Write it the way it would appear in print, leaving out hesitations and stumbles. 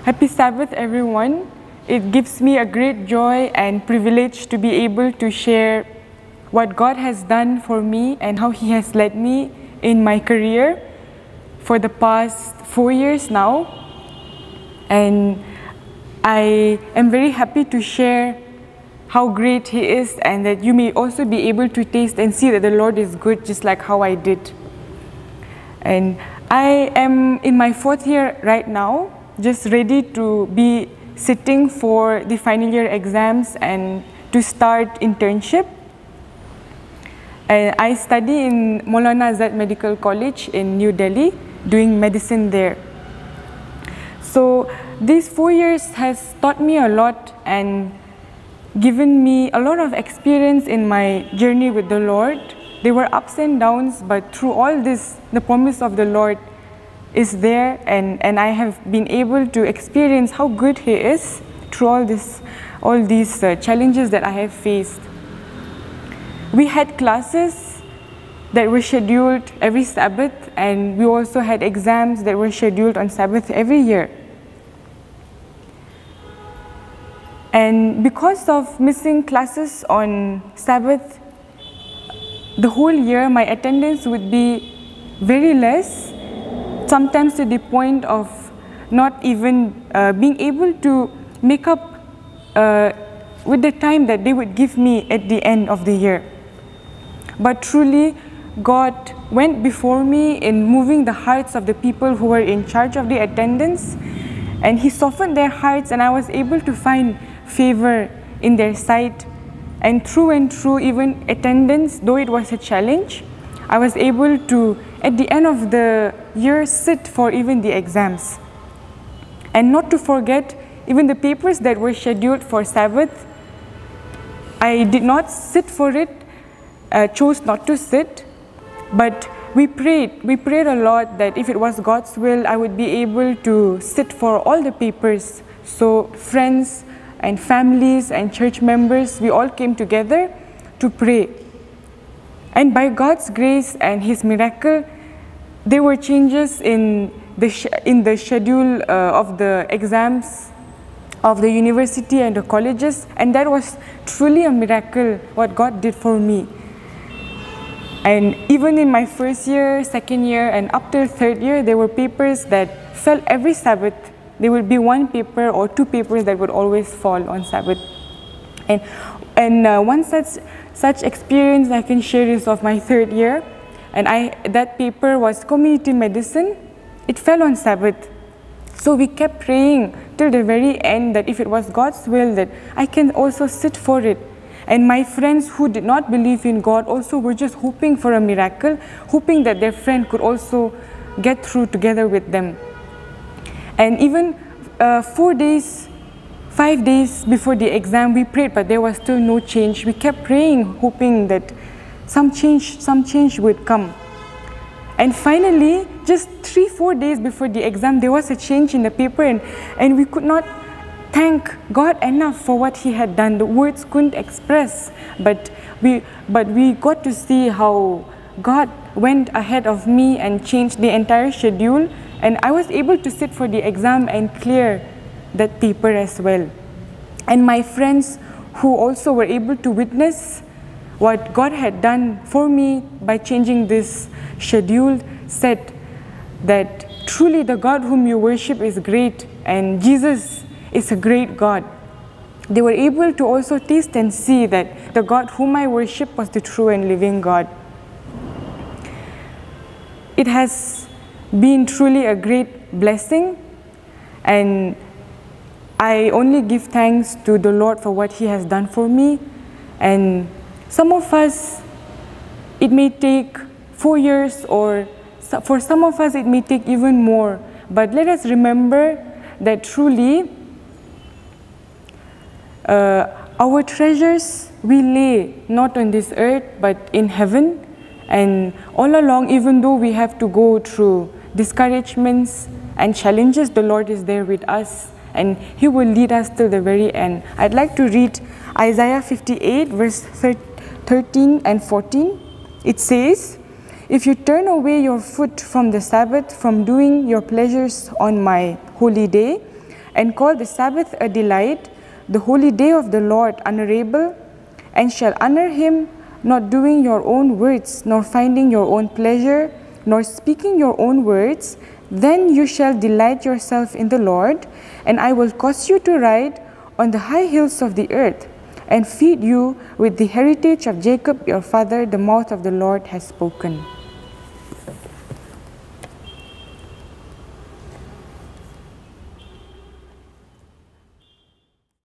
Happy Sabbath, everyone. It gives me a great joy and privilege to be able to share what God has done for me and how He has led me in my career for the past 4 years now. And I am very happy to share how great He is, and that you may also be able to taste and see that the Lord is good, just like how I did. And I am in my 4th year right now, just ready to be sitting for the final year exams and to start internship. And I study in Maulana Azad Medical College in New Delhi, doing medicine there. So these 4 years has taught me a lot and given me a lot of experience in my journey with the Lord. There were ups and downs, but through all this, the promise of the Lord is there, and I have been able to experience how good He is through all these challenges that I have faced. We had classes that were scheduled every Sabbath, and we also had exams that were scheduled on Sabbath every year. And because of missing classes on Sabbath, the whole year my attendance would be very less, sometimes to the point of not even being able to make up with the time that they would give me at the end of the year. But truly, God went before me in moving the hearts of the people who were in charge of the attendance, and He softened their hearts, and I was able to find favor in their sight. And through, even attendance, though it was a challenge, I was able to, at the end of the year, sit for even the exams. And not to forget, even the papers that were scheduled for Sabbath, I did not sit for it, chose not to sit, but we prayed a lot that if it was God's will, I would be able to sit for all the papers. So friends and families and church members, we all came together to pray. And by God's grace and His miracle, there were changes in the schedule of the exams of the university and the colleges, and that was truly a miracle what God did for me. And even in my 1st year, 2nd year, and up till 3rd year, there were papers that fell every Sabbath. There would be 1 paper or 2 papers that would always fall on Sabbath. And one such experience I can share is of my 3rd year, and that paper was community medicine. It fell on Sabbath. So we kept praying till the very end that if it was God's will, that I can also sit for it. And my friends who did not believe in God also were just hoping for a miracle, hoping that their friend could also get through together with them. And even 5 days before the exam, we prayed, but there was still no change. We kept praying, hoping that some change would come. And finally, just 3-4 days before the exam, there was a change in the paper, and we could not thank God enough for what He had done. The words couldn't express, but we got to see how God went ahead of me and changed the entire schedule, and I was able to sit for the exam and clear that paper as well. And my friends who also were able to witness what God had done for me by changing this schedule said that truly the God whom you worship is great, and Jesus is a great God. They were able to also taste and see that the God whom I worship was the true and living God. It has been truly a great blessing, and I only give thanks to the Lord for what He has done for me. And some of us, it may take 4 years, or for some of us it may take even more, but let us remember that truly our treasures we lay not on this earth but in heaven. And all along, even though we have to go through discouragements and challenges, the Lord is there with us, and He will lead us till the very end. I'd like to read Isaiah 58 verse 13 and 14. It says, "If you turn away your foot from the Sabbath, from doing your pleasures on my holy day, and call the Sabbath a delight, the holy day of the Lord honorable, and shall honor him, not doing your own words, nor finding your own pleasure, nor speaking your own words, then you shall delight yourself in the Lord, and I will cause you to ride on the high hills of the earth, and feed you with the heritage of Jacob your father. The mouth of the Lord has spoken.